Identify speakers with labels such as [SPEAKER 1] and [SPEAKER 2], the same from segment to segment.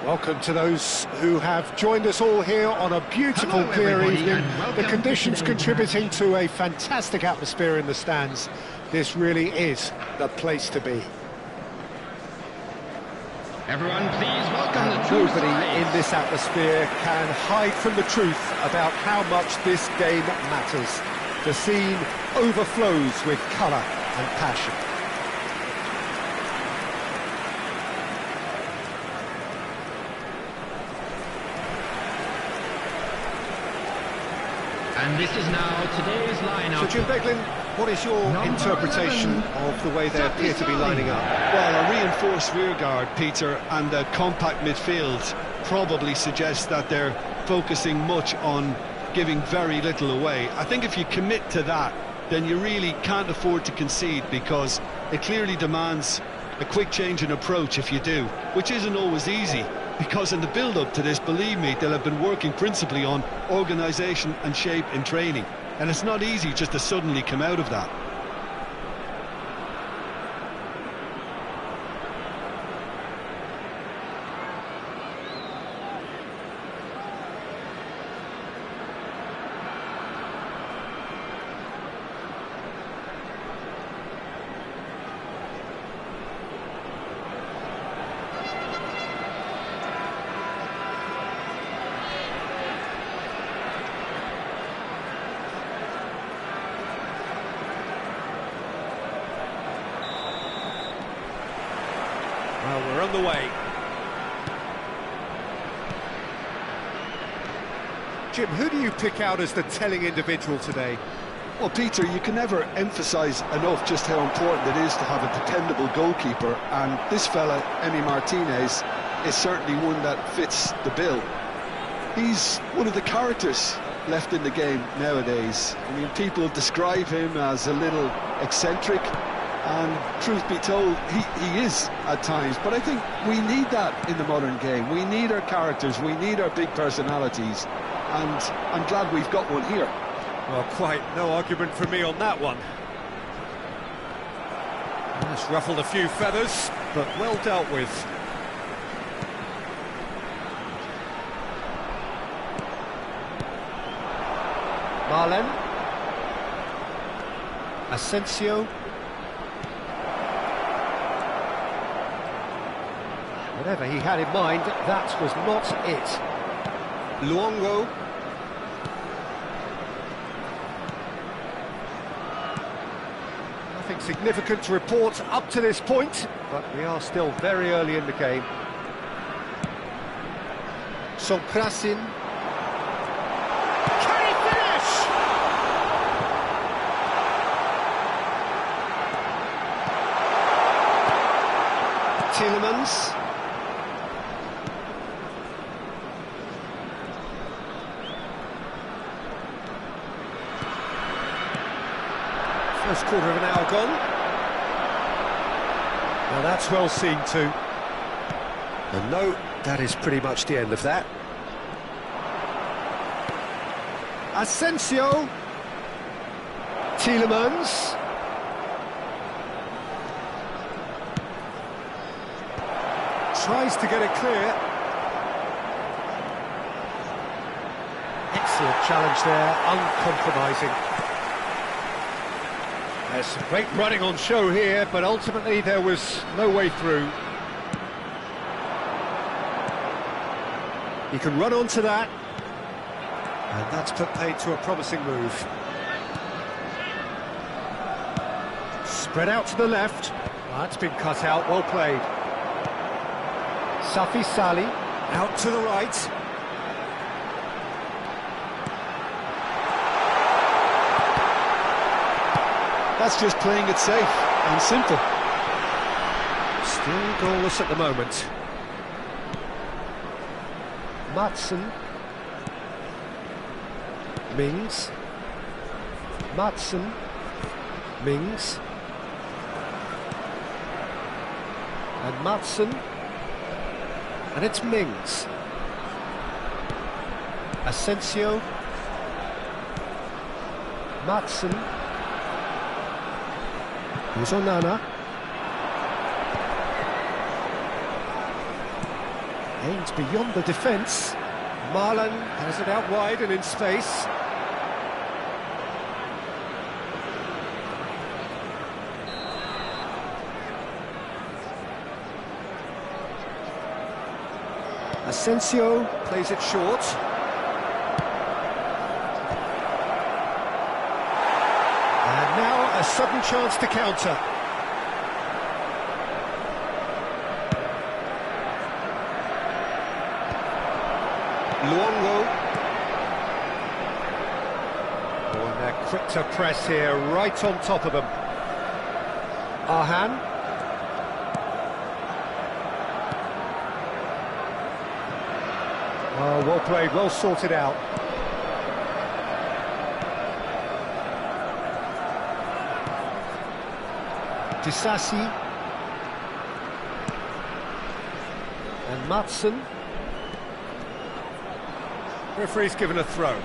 [SPEAKER 1] Welcome to those who have joined us all here on a beautiful, clear evening. The conditions contributing to a fantastic atmosphere in the stands. This really is the place to be.
[SPEAKER 2] Everyone, please welcome the two
[SPEAKER 1] Nobody
[SPEAKER 2] sides.
[SPEAKER 1] in this atmosphere can hide from the truth about how much this game matters. The scene overflows with colour and passion.
[SPEAKER 2] And this is now today's lineup.
[SPEAKER 1] So, Jim Beglin, what is your interpretation of the way they appear to be lining up?
[SPEAKER 3] Well, a reinforced rearguard, Peter, and a compact midfield probably suggests that they're focusing much on giving very little away. I think if you commit to that, then you really can't afford to concede, because it clearly demands a quick change in approach if you do, which isn't always easy, because in the build-up to this, believe me, they'll have been working principally on organisation and shape in training, and it's not easy just to suddenly come out of that.
[SPEAKER 1] Well, we're on the way. Jim, who do you pick out as the telling individual today?
[SPEAKER 3] Well, Peter, you can never emphasise enough just how important it is to have a dependable goalkeeper, and this fella, Emi Martinez, is certainly one that fits the bill. He's one of the characters left in the game nowadays. I mean, people describe him as a little eccentric, and truth be told, he is at times, but I think we need that in the modern game. We need our characters, we need our big personalities, and I'm glad we've got one here.
[SPEAKER 1] Well, quite no argument for me on that one. It's ruffled a few feathers, but well dealt with. Marlen. Asensio. Whatever he had in mind, that was not it. Luongo. Nothing significant to report up to this point, but we are still very early in the game. Sonkrasin. Can he finish? Tielemans. First quarter of an hour gone. Now that's well seen too. And no, that is pretty much the end of that. Asensio. Tielemans. Tries to get it clear. Excellent challenge there, uncompromising. There's some great running on show here, but ultimately there was no way through. He can run onto that, and that's put paid to a promising move. Spread out to the left. That's been cut out, well played. Safi Sali, out to the right.
[SPEAKER 3] That's just playing it safe and simple.
[SPEAKER 1] Still goalless at the moment. Madsen. Mings. Madsen. Mings. And Madsen. And it's Mings. Asensio. Madsen. Here's Onana. Aimed beyond the defence. Marlon has it out wide and in space. Asensio plays it short. And now a sudden chance to counter. Luongo. Oh, and they're quick to press here, right on top of them. Arhan. Oh, well played, well sorted out. Disasi. And Matson. Referee's given a throw.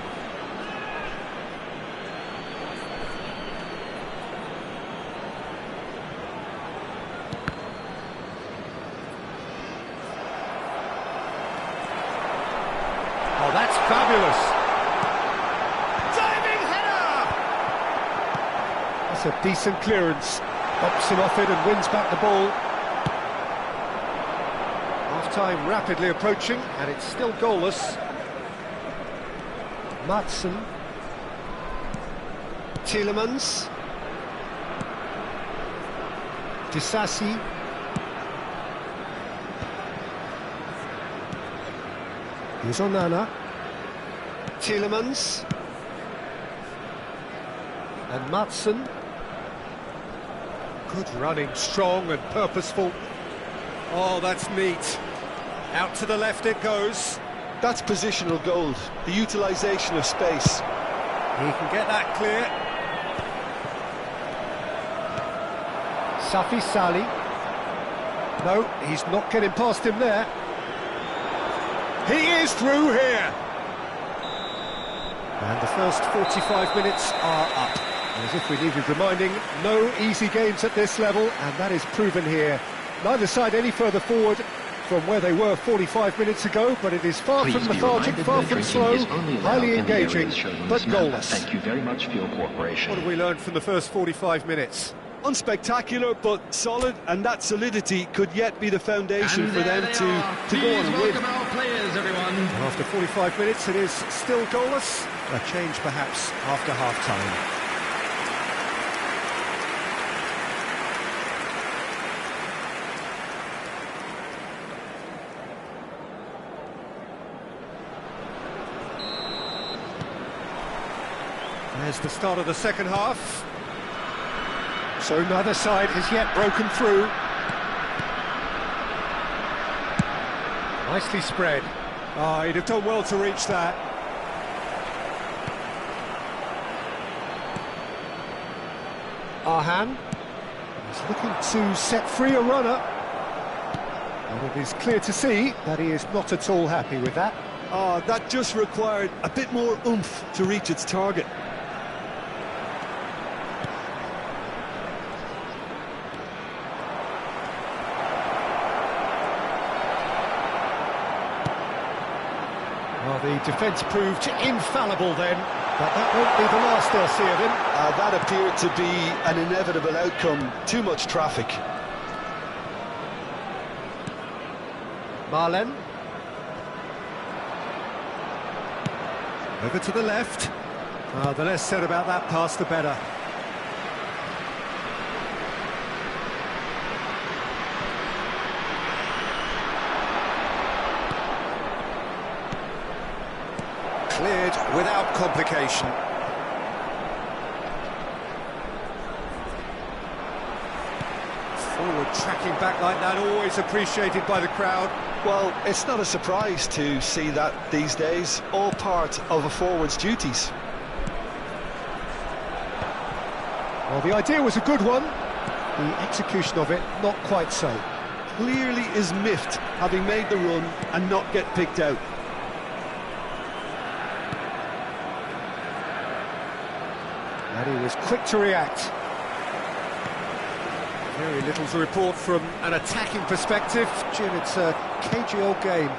[SPEAKER 1] Oh, that's fabulous. Diving header! That's a decent clearance. Bops him off it and wins back the ball. Half-time rapidly approaching, and it's still goalless. Matson. Tielemans. Disasi. Here's Onana. Tielemans. And Matson. Good running, strong and purposeful. Oh, that's neat. Out to the left it goes.
[SPEAKER 3] That's positional gold, the utilisation of space.
[SPEAKER 1] He can get that clear. Safi Sali. No, he's not getting past him there. He is through here. And the first 45 minutes are up. As if we needed reminding, no easy games at this level, and that is proven here. Neither side any further forward from where they were 45 minutes ago, but it is far from lethargic, far from slow, highly engaging, but goalless.
[SPEAKER 4] Thank you very much for your cooperation.
[SPEAKER 1] What have we learned from the first 45 minutes?
[SPEAKER 3] Unspectacular, but solid, and that solidity could yet be the foundation for them to go on and win.
[SPEAKER 2] Welcome our players, everyone.
[SPEAKER 1] And after 45 minutes, it is still goalless. A change, perhaps, after half-time. There's the start of the second half. So neither side has yet broken through. Nicely spread. Ah, he'd have done well to reach that. Arhan is looking to set free a runner. And it is clear to see that he is not at all happy with that.
[SPEAKER 3] Ah, that just required a bit more oomph to reach its target.
[SPEAKER 1] Well, the defence proved infallible then, but that won't be the last they'll see of him.
[SPEAKER 3] That appeared to be an inevitable outcome. Too much traffic.
[SPEAKER 1] Marlen. Over to the left. The less said about that pass, the better. Cleared without complication. Forward tracking back like that, always appreciated by the crowd.
[SPEAKER 3] Well, it's not a surprise to see that these days, all part of a forward's duties.
[SPEAKER 1] Well, the idea was a good one, the execution of it not quite so.
[SPEAKER 3] Clearly is miffed, having made the run and not get picked out.
[SPEAKER 1] And he was quick to react. Very little to report from an attacking perspective. Jim, it's a cagey old game.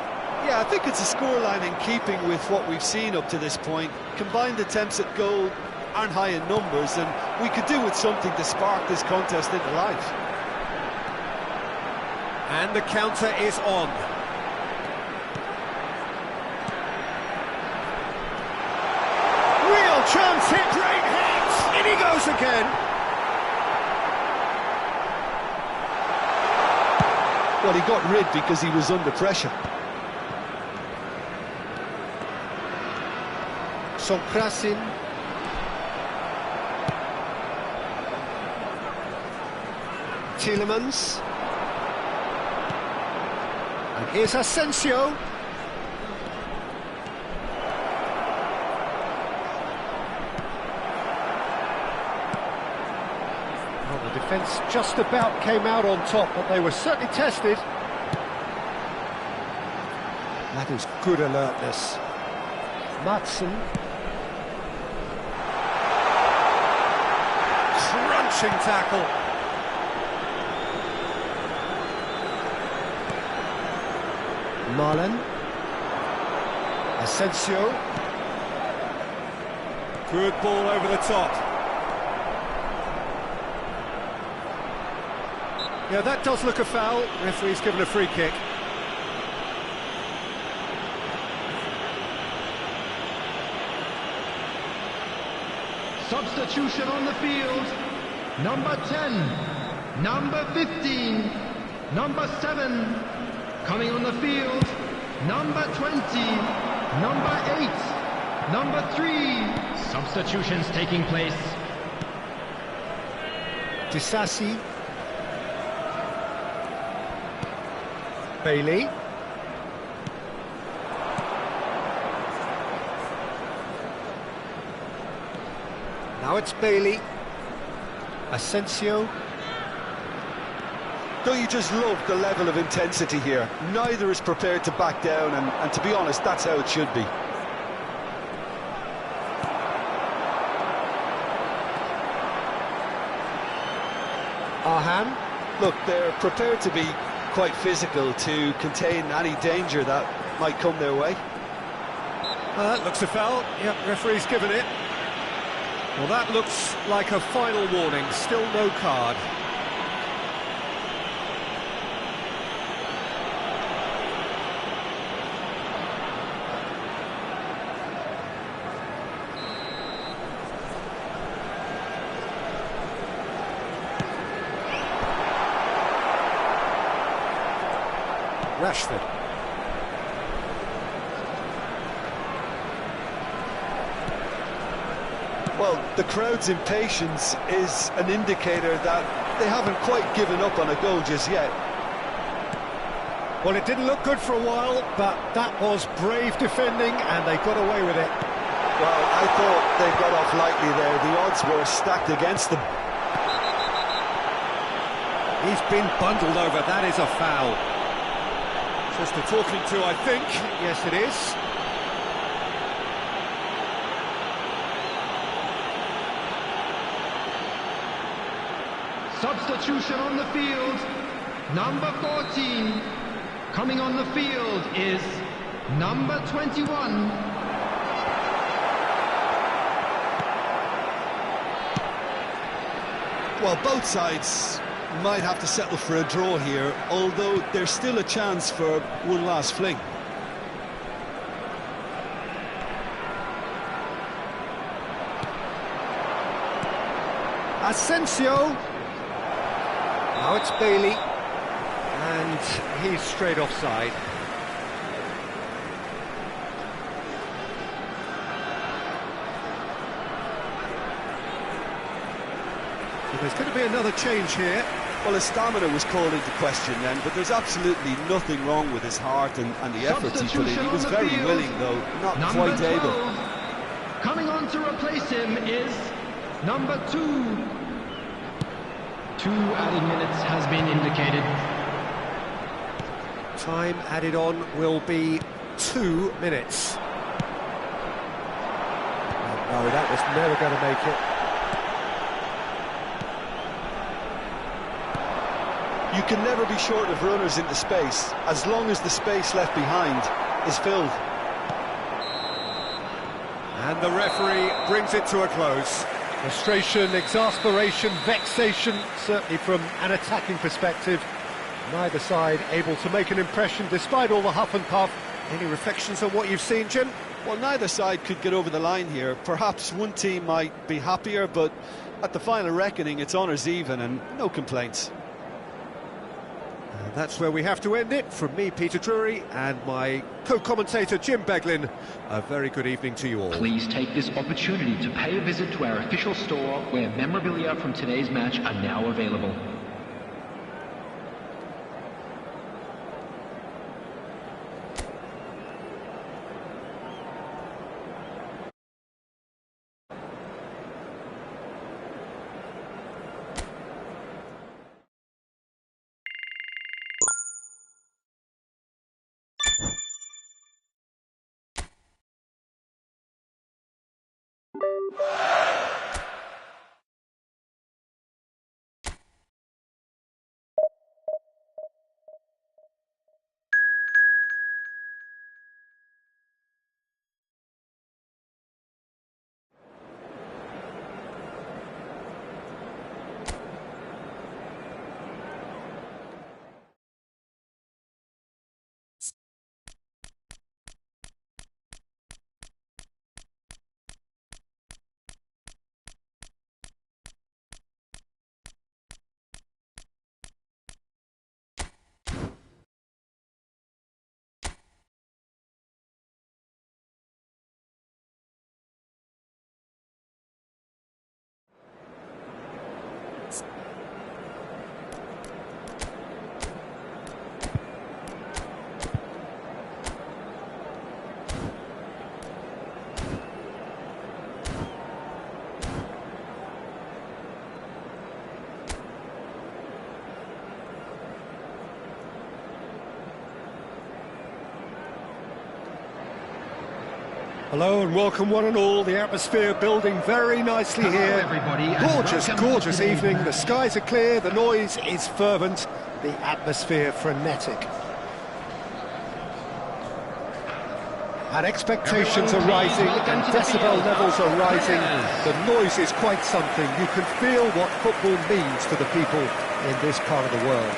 [SPEAKER 3] Yeah, I think it's a scoreline in keeping with what we've seen up to this point. Combined attempts at goal aren't high in numbers, and we could do with something to spark this contest into life.
[SPEAKER 1] And the counter is on. Real chance hit, great hit! In he goes again.
[SPEAKER 3] Well, he got rid because he was under pressure.
[SPEAKER 1] Sonkrasin. Tielemans. And here's Asensio. Well, the defence just about came out on top, but they were certainly tested. That is good alertness. Madsen. Crunching tackle. Marlen. Asensio. Good ball over the top. Yeah, that does look a foul. Referee's given a free kick.
[SPEAKER 2] Substitution on the field. Number 10, number 15, number 7. Coming on the field, number 20, number 8, number 3. Substitutions taking place.
[SPEAKER 1] Disasi. Bailey. Now it's Bailey. Asensio.
[SPEAKER 3] Don't you just love the level of intensity here? Neither is prepared to back down, and to be honest, that's how it should be.
[SPEAKER 1] Arham.
[SPEAKER 3] Look, they're prepared to be quite physical to contain any danger that might come their way.
[SPEAKER 1] That looks a foul. Yep, referee's given it. Well, that looks like a final warning. Still no card. Rashford.
[SPEAKER 3] Well, the crowd's impatience is an indicator that they haven't quite given up on a goal just yet.
[SPEAKER 1] Well, it didn't look good for a while, but that was brave defending, and they got away with it.
[SPEAKER 3] Well, I thought they got off lightly there. The odds were stacked against them.
[SPEAKER 1] He's been bundled over. That is a foul. Just a talking to, I think. Yes, it is.
[SPEAKER 2] Substitution on the field. Number 14. Coming on the field is number 21.
[SPEAKER 3] Well, both sides might have to settle for a draw here, although there's still a chance for one last fling.
[SPEAKER 1] Asensio. Now it's Bailey. And he's straight offside. There's going to be another change here.
[SPEAKER 3] Well, his stamina was called into question then, but there's absolutely nothing wrong with his heart and the efforts he put in. He was very willing, though, not quite able.
[SPEAKER 2] Coming on to replace him is number 2. 2 added minutes has been indicated.
[SPEAKER 1] Time added on will be 2 minutes. No, that was never going to make it.
[SPEAKER 3] You can never be short of runners into space, as long as the space left behind is filled.
[SPEAKER 1] And the referee brings it to a close. Frustration, exasperation, vexation, certainly from an attacking perspective. Neither side able to make an impression despite all the huff and puff. Any reflections on what you've seen, Jim?
[SPEAKER 3] Well, neither side could get over the line here. Perhaps one team might be happier, but at the final reckoning, it's honours even and no complaints.
[SPEAKER 1] And that's where we have to end it. From me, Peter Drury, and my co-commentator, Jim Beglin. A very good evening to you all.
[SPEAKER 4] Please take this opportunity to pay a visit to our official store, where memorabilia from today's match are now available.
[SPEAKER 1] Hello and welcome one and all. The atmosphere building very nicely here.
[SPEAKER 2] Everybody,
[SPEAKER 1] Gorgeous, gorgeous evening. The skies are clear, the noise is fervent, the atmosphere frenetic. And expectations are rising, and decibel levels are rising. The noise is quite something. You can feel what football means to the people in this part of the world.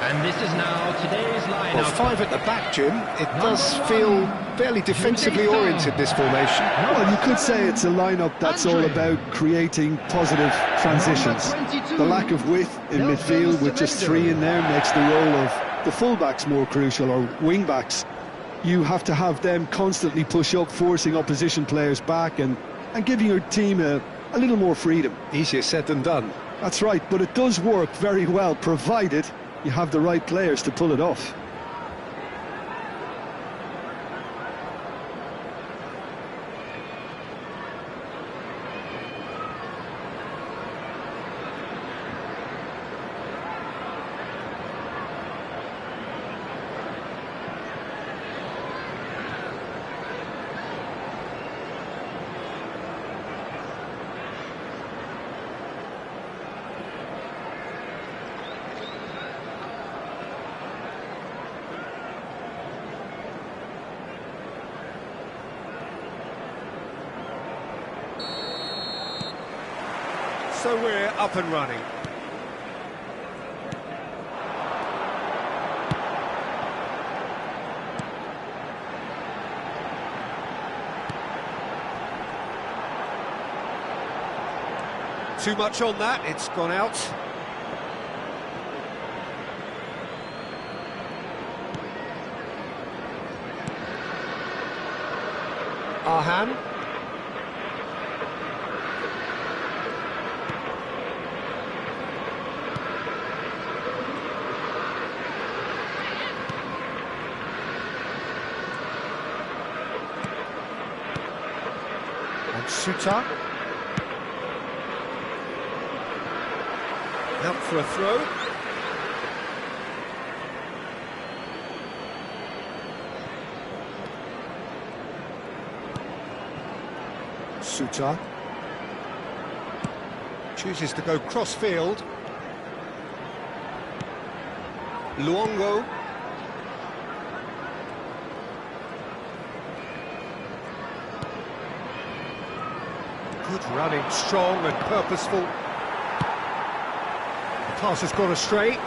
[SPEAKER 2] And this is now today's lineup.
[SPEAKER 1] Well, five at the back, Jim. It does feel fairly defensively oriented, this formation.
[SPEAKER 3] Well, you could say it's a lineup that's all about creating positive transitions. The lack of width in midfield with just three in there makes the role of the fullbacks more crucial, or wing-backs. You have to have them constantly push up, forcing opposition players back and giving your team a little more freedom.
[SPEAKER 1] Easier said than done.
[SPEAKER 3] That's right, but it does work very well, provided you have the right players to pull it off.
[SPEAKER 1] So we're up and running. Too much on that, it's gone out. Arhan. Suta. Out for a throw. Suta. Chooses to go cross-field. Luongo. Good running, strong and purposeful. The pass has gone astray.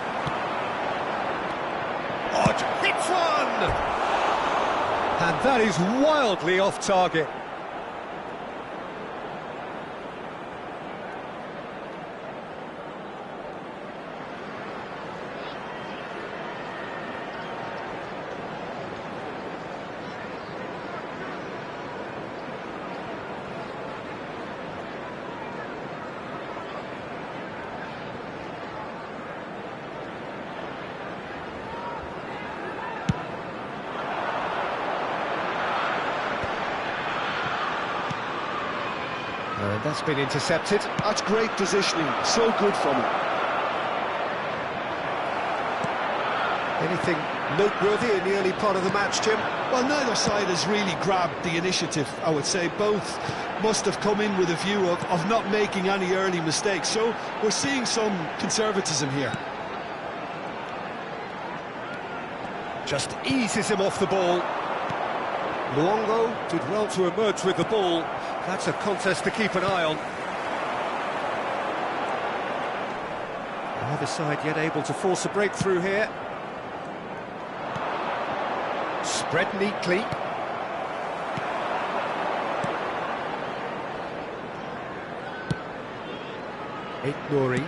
[SPEAKER 1] Odd hits one! And that is wildly off target. And that's been intercepted.
[SPEAKER 3] That's great positioning, so good from him.
[SPEAKER 1] Anything noteworthy in the early part of the match, Jim?
[SPEAKER 3] Well, neither side has really grabbed the initiative, I would say. Both must have come in with a view of not making any early mistakes. So we're seeing some conservatism here.
[SPEAKER 1] Just eases him off the ball. Luongo did well to emerge with the ball. That's a contest to keep an eye on. Neither side yet able to force a breakthrough here. Spread neatly. Nori.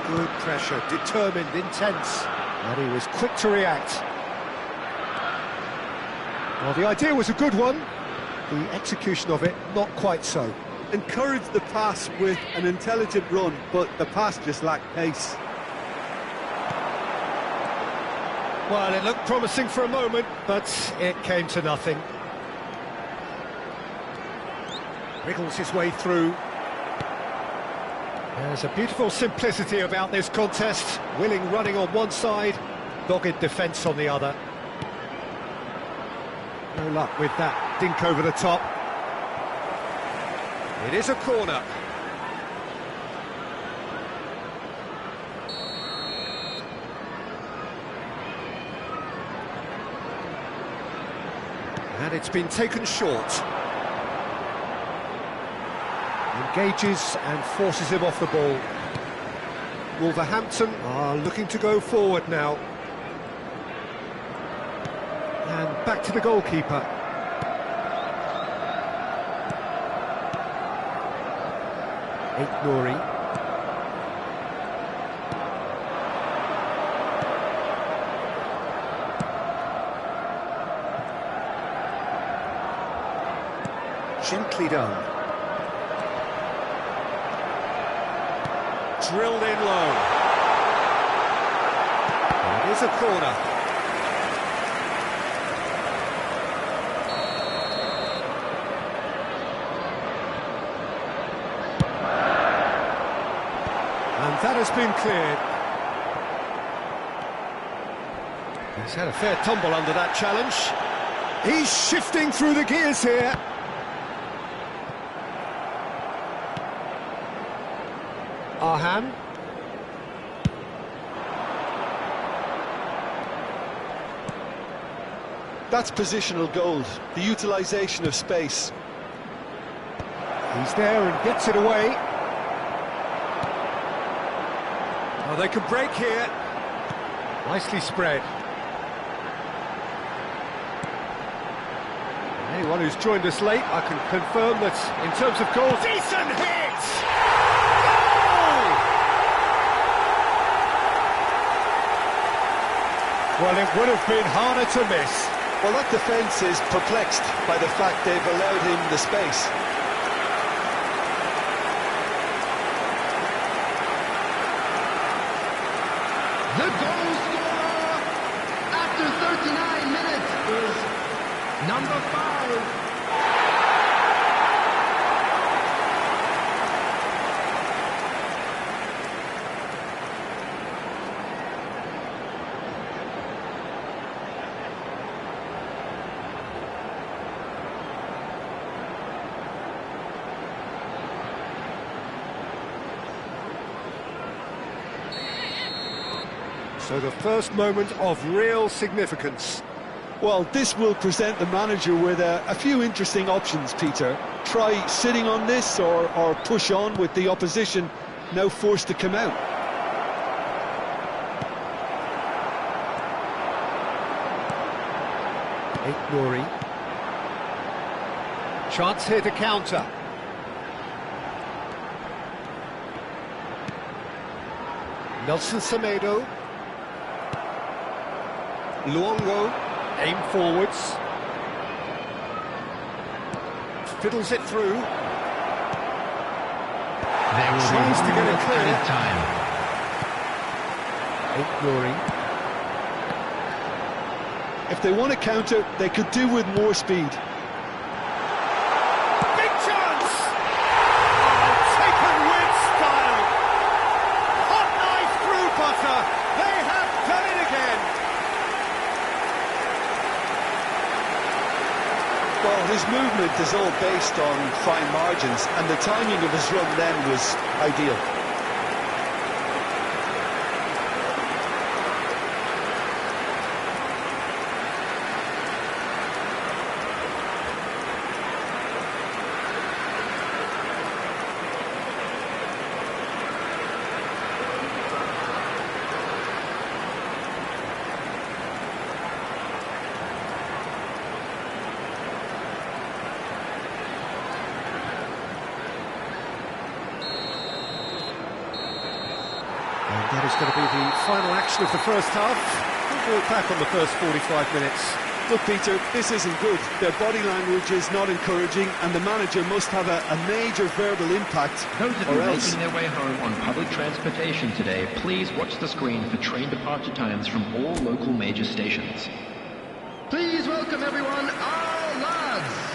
[SPEAKER 1] Good pressure, determined, intense. And he was quick to react. Well, the idea was a good one. The execution of it, not quite so.
[SPEAKER 3] Encouraged the pass with an intelligent run, but the pass just lacked pace.
[SPEAKER 1] Well, it looked promising for a moment, but it came to nothing. Wriggles his way through. There's a beautiful simplicity about this contest. Willing running on one side, dogged defence on the other. No luck with that dink over the top. It is a corner. And it's been taken short. Engages and forces him off the ball. Wolverhampton are looking to go forward now. And back to the goalkeeper. Nori. Gently done. Drilled in low. It is a corner. And that has been cleared. He's had a fair tumble under that challenge. He's shifting through the gears here. Arhan.
[SPEAKER 3] That's positional gold, the utilisation of space.
[SPEAKER 1] He's there and gets it away. Oh, they can break here. Nicely spread. Anyone who's joined us late, I can confirm that in terms of goals, decent hit! Goal! Well, it would have been harder to miss.
[SPEAKER 3] Well, that defence is perplexed by the fact they've allowed him the space.
[SPEAKER 2] The goal scorer after 39 minutes is number 5.
[SPEAKER 1] So the first moment of real significance.
[SPEAKER 3] Well, this will present the manager with a few interesting options, Peter. Try sitting on this or push on with the opposition now forced to come out.
[SPEAKER 1] Nouri. Chance here to counter. Nelson Semedo. Luongo, aim forwards. Fiddles it through.
[SPEAKER 2] There will
[SPEAKER 1] Tries to
[SPEAKER 2] be
[SPEAKER 1] get it clear.
[SPEAKER 2] added time.
[SPEAKER 1] Nouri.
[SPEAKER 3] If they want to counter, they could do with more speed.
[SPEAKER 1] Big chance! Oh, taken with style. Hot knife through butter. They have done it again.
[SPEAKER 3] Well, his movement is all based on fine margins, and the timing of his run then was ideal.
[SPEAKER 1] And that is going to be the final action of the first half. We'll look back on the first 45 minutes.
[SPEAKER 3] Look, Peter, this isn't good. Their body language is not encouraging, and the manager must have a major verbal impact,
[SPEAKER 4] Those of
[SPEAKER 3] or
[SPEAKER 4] you
[SPEAKER 3] else...
[SPEAKER 4] making their way home on public transportation today, please watch the screen for train departure times from all local major stations.
[SPEAKER 2] Please welcome everyone, our lads.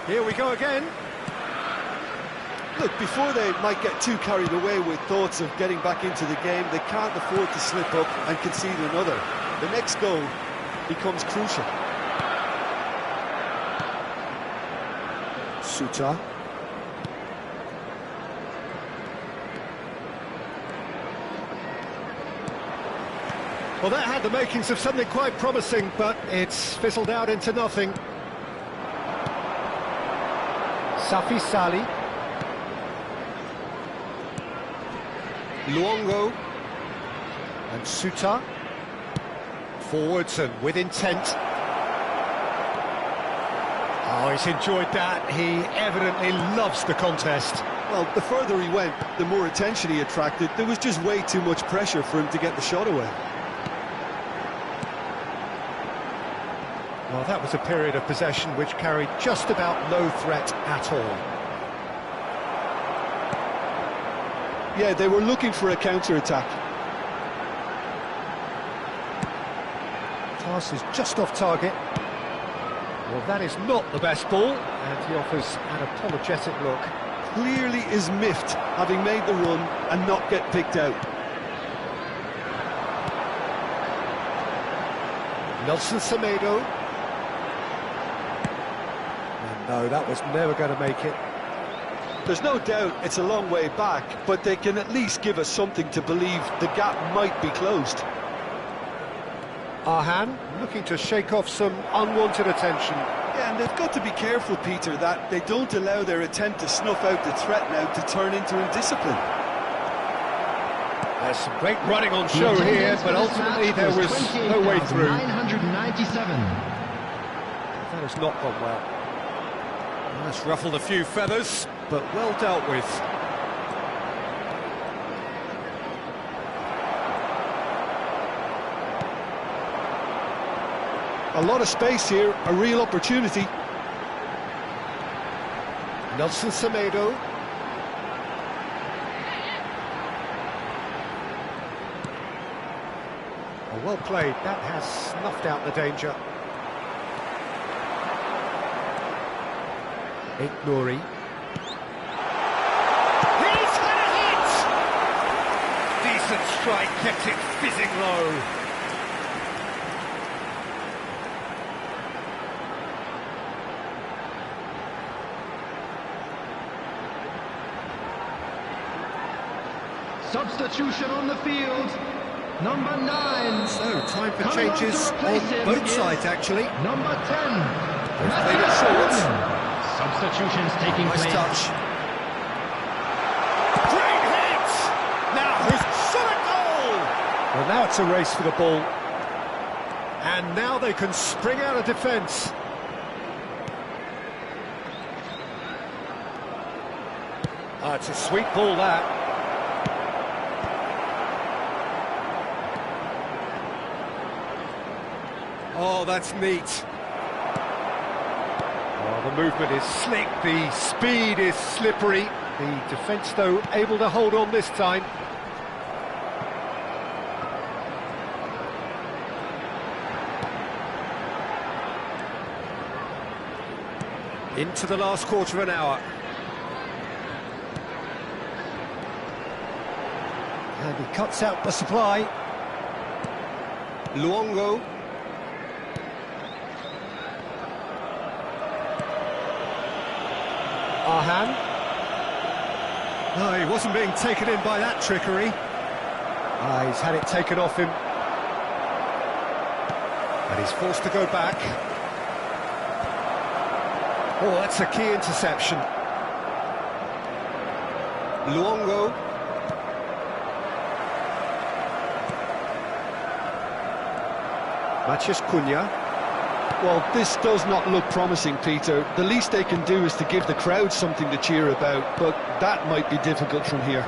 [SPEAKER 1] Here we go again.
[SPEAKER 3] Look, before they might get too carried away with thoughts of getting back into the game, they can't afford to slip up and concede another. The next goal becomes crucial.
[SPEAKER 1] Suta. Well, that had the makings of something quite promising, but it's fizzled out into nothing. Safi Sali. Luongo. And Suta. Forwards and with intent. Oh, he's enjoyed that. He evidently loves the contest.
[SPEAKER 3] Well, the further he went, the more attention he attracted. There was just way too much pressure for him to get the shot away.
[SPEAKER 1] Well, that was a period of possession which carried just about no threat at all.
[SPEAKER 3] Yeah, they were looking for a counter-attack.
[SPEAKER 1] Pass is just off target. Well, that is not the best ball, and he offers an apologetic look.
[SPEAKER 3] Clearly is miffed, having made the run and not get picked out.
[SPEAKER 1] Nelson Semedo. And no, that was never going to make it.
[SPEAKER 3] There's no doubt it's a long way back, but they can at least give us something to believe the gap might be closed.
[SPEAKER 1] Arhan looking to shake off some unwanted attention.
[SPEAKER 3] Yeah, and they've got to be careful, Peter, that they don't allow their attempt to snuff out the threat now to turn into indiscipline.
[SPEAKER 1] There's some great running on show here, but ultimately there was no way through.
[SPEAKER 2] 997.
[SPEAKER 1] That has not gone well. That's ruffled a few feathers, but well dealt with.
[SPEAKER 3] A lot of space here, a real opportunity.
[SPEAKER 1] Nelson Semedo. Well played, that has snuffed out the danger. Nouri. He's had it magnificent strike, kept it fizzing low.
[SPEAKER 2] Substitution on the field. Number 9.
[SPEAKER 1] So, time for
[SPEAKER 2] Coming on to
[SPEAKER 1] changes
[SPEAKER 2] replace
[SPEAKER 1] on
[SPEAKER 2] him
[SPEAKER 1] both
[SPEAKER 2] is
[SPEAKER 1] sides, actually.
[SPEAKER 2] Number 10.
[SPEAKER 1] They've played it short.
[SPEAKER 2] Substitutions taking
[SPEAKER 1] Nice
[SPEAKER 2] place.
[SPEAKER 1] touch. Great hit! Now, who's shot a goal? Well, now it's a race for the ball. And now they can spring out of defence. Ah, it's a sweet ball, that. Oh, that's neat. Oh, the movement is slick, the speed is slippery. The defence, though, able to hold on this time. Into the last quarter of an hour. And he cuts out the supply. Luongo. Arhan. No, he wasn't being taken in by that trickery. He's had it taken off him. And he's forced to go back. Oh, that's a key interception. Luongo. Matheus Cunha.
[SPEAKER 3] Well, this does not look promising, Peter. The least they can do is to give the crowd something to cheer about, but that might be difficult from here.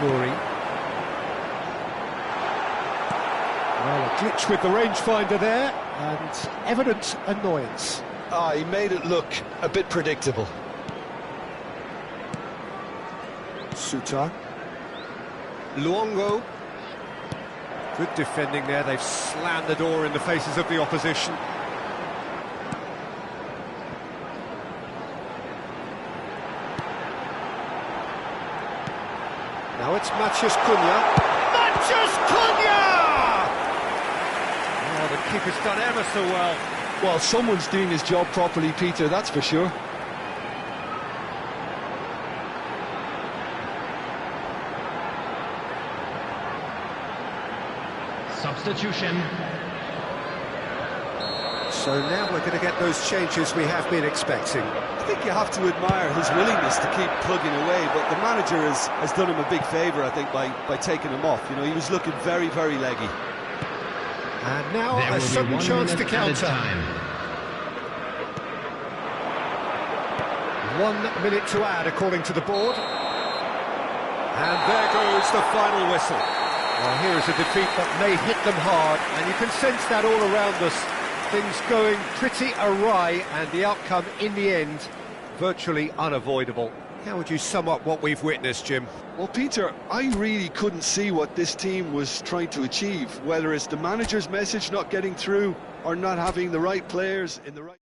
[SPEAKER 1] Nouri. Well, a glitch with the rangefinder there, and evident annoyance.
[SPEAKER 3] He made it look a bit predictable.
[SPEAKER 1] Suter. Luongo. Good defending there, they've slammed the door in the faces of the opposition. Now it's Matheus Cunha. Matheus Cunha! Oh, the keeper's done ever so well.
[SPEAKER 3] Well, someone's doing his job properly, Peter, that's for sure.
[SPEAKER 2] Substitution.
[SPEAKER 1] So now we're going to get those changes we have been expecting.
[SPEAKER 3] I think you have to admire his willingness to keep plugging away, but the manager has done him a big favour, I think, by taking him off. You know, he was looking very, very leggy.
[SPEAKER 1] And now
[SPEAKER 2] There
[SPEAKER 1] a
[SPEAKER 2] will be
[SPEAKER 1] sudden
[SPEAKER 2] 1
[SPEAKER 1] chance to
[SPEAKER 2] minute added
[SPEAKER 1] counter.
[SPEAKER 2] time.
[SPEAKER 1] 1 minute to add, according to the board. And there goes the final whistle. Well, here is a defeat that may hit them hard, and you can sense that all around us. Things going pretty awry, and the outcome, in the end, virtually unavoidable. How would you sum up what we've witnessed, Jim?
[SPEAKER 3] Well, Peter, I really couldn't see what this team was trying to achieve, whether it's the manager's message not getting through or not having the right players in the right...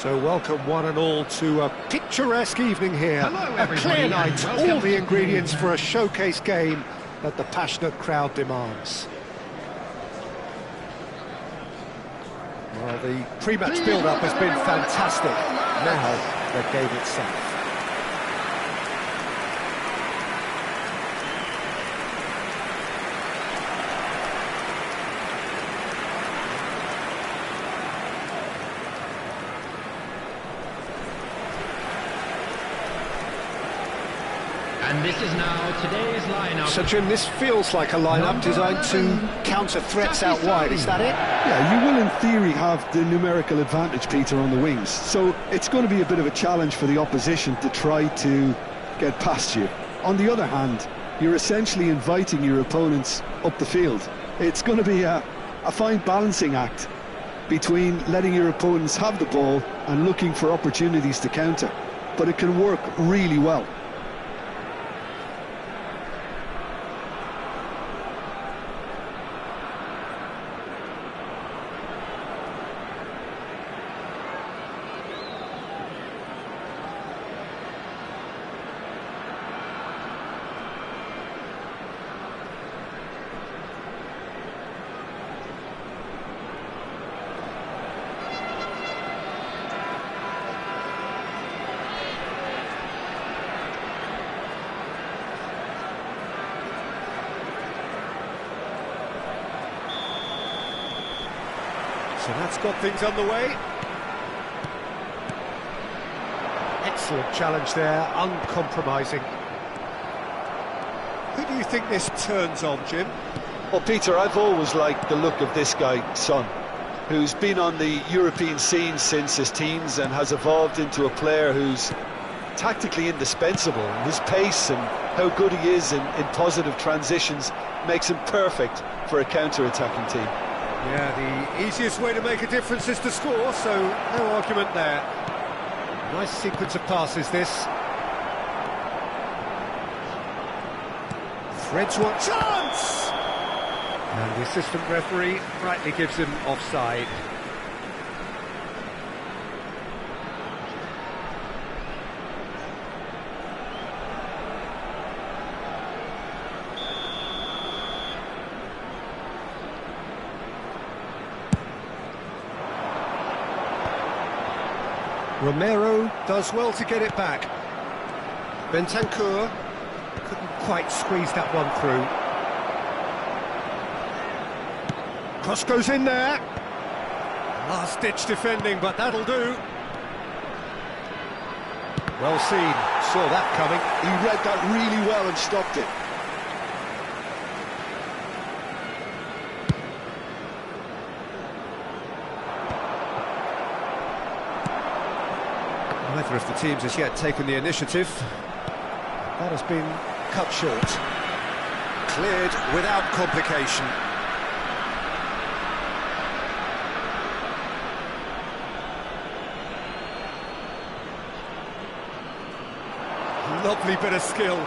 [SPEAKER 1] So welcome one and all to a picturesque evening here.
[SPEAKER 2] Hello,
[SPEAKER 1] a clear
[SPEAKER 2] everybody,
[SPEAKER 1] night,
[SPEAKER 2] and welcome
[SPEAKER 1] all the
[SPEAKER 2] to
[SPEAKER 1] ingredients
[SPEAKER 2] the
[SPEAKER 1] for a showcase game that the passionate crowd demands. Well, the pre-match build-up has been fantastic. Now, the game itself.
[SPEAKER 2] And this is now today's lineup.
[SPEAKER 1] So, Jim, this feels like a lineup designed to counter threats out wide, is that it?
[SPEAKER 3] Yeah, you will in theory have the numerical advantage, Peter, on the wings. So it's going to be a bit of a challenge for the opposition to try to get past you. On the other hand, you're essentially inviting your opponents up the field. It's going to be a fine balancing act between letting your opponents have the ball and looking for opportunities to counter. But it can work really well.
[SPEAKER 1] So that's got things underway. Excellent challenge there, uncompromising. Who do you think this turns on, Jim?
[SPEAKER 3] Well, Peter, I've always liked the look of this guy, Son, who's been on the European scene since his teens and has evolved into a player who's tactically indispensable. His pace and how good he is in positive transitions makes him perfect for a counter-attacking team.
[SPEAKER 1] Yeah, the easiest way to make a difference is to score, so no argument there. Nice sequence of passes, this. Threads one chance! And the assistant referee rightly gives him offside. Romero does well to get it back. Bentancur couldn't quite squeeze that one through. Cross goes in there. Last-ditch defending, but that'll do. Well seen, saw that coming.
[SPEAKER 3] He read that really well and stopped it.
[SPEAKER 1] Neither of the teams has yet taken the initiative. That has been cut short. Cleared without complication. Lovely bit of skill.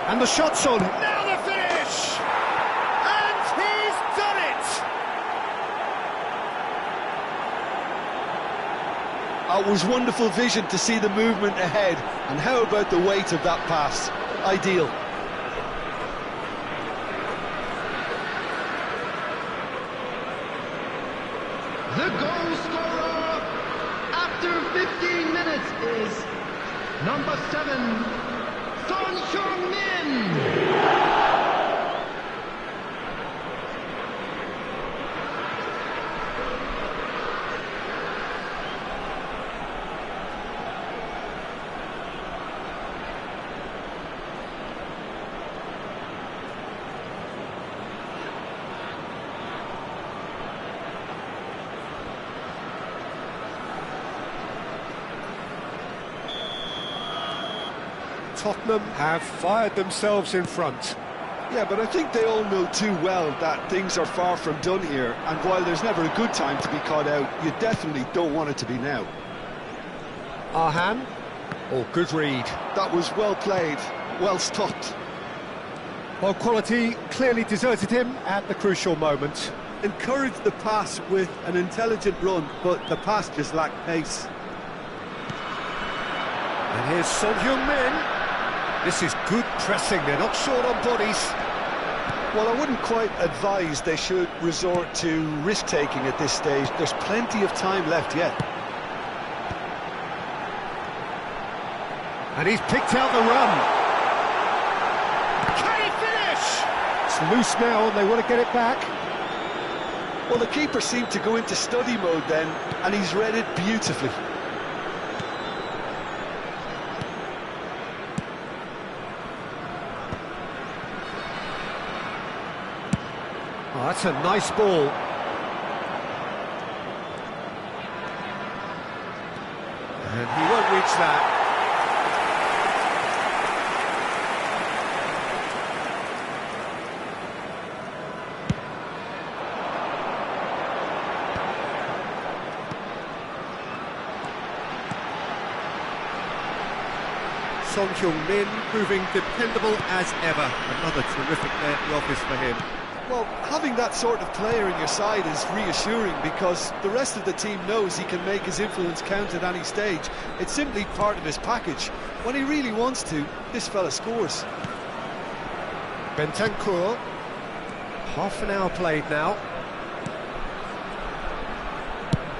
[SPEAKER 1] And the shot's on. Now the finish! And he's done it!
[SPEAKER 3] It was wonderful vision to see the movement ahead. And how about the weight of that pass? Ideal.
[SPEAKER 2] The goal scorer after 15 minutes is number 7, Son Heung-min.
[SPEAKER 1] Tottenham have fired themselves in front.
[SPEAKER 3] Yeah, but I think they all know too well that things are far from done here, and while there's never a good time to be caught out, you definitely don't want it to be now.
[SPEAKER 1] Arhan. Oh, good read.
[SPEAKER 3] That was well played. well stopped.
[SPEAKER 1] Well, quality clearly deserted him at the crucial moment.
[SPEAKER 5] Encouraged the pass with an intelligent run, but the pass just lacked pace.
[SPEAKER 1] And here's Son Heung-min. This is good pressing, they're not short on bodies.
[SPEAKER 3] Well, I wouldn't quite advise they should resort to risk-taking at this stage. There's plenty of time left yet.
[SPEAKER 1] And he's picked out the run. Can he finish? It's loose now and they want to get it back.
[SPEAKER 3] Well, the keeper seemed to go into study mode then, and he's read it beautifully.
[SPEAKER 1] Oh, that's a nice ball. And he won't reach that. Son Heung-min proving dependable as ever. Another terrific day at the office for him.
[SPEAKER 3] Well, having that sort of player in your side is reassuring because the rest of the team knows he can make his influence count at any stage. It's simply part of his package. When he really wants to, this fella scores.
[SPEAKER 1] Bentancur. Half an hour played now.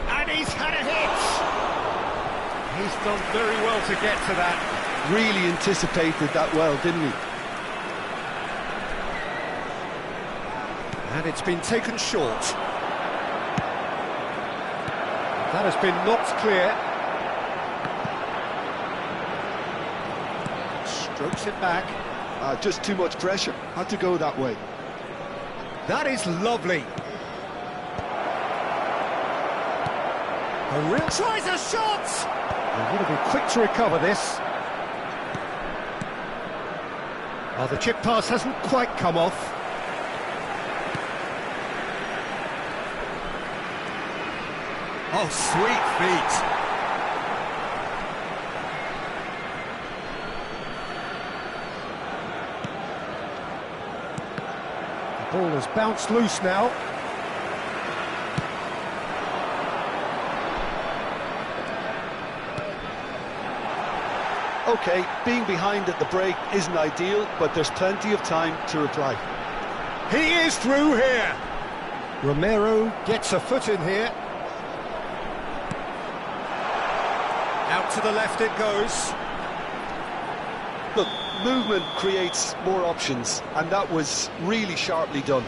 [SPEAKER 1] And he's had a hit! He's done very well to get to that.
[SPEAKER 3] Really anticipated that well, didn't he?
[SPEAKER 1] And it's been taken short. That has been knocked clear. Strokes it back.
[SPEAKER 3] Just too much pressure. Had to go that way.
[SPEAKER 1] That is lovely. A real tries a shot! They're going to be quick to recover this. Oh, the chip pass hasn't quite come off. Oh, sweet feet. The ball has bounced loose now.
[SPEAKER 3] OK, being behind at the break isn't ideal, but there's plenty of time to reply.
[SPEAKER 1] He is through here. Romero gets a foot in here. Out to the left it goes.
[SPEAKER 3] Look, movement creates more options, and that was really sharply done.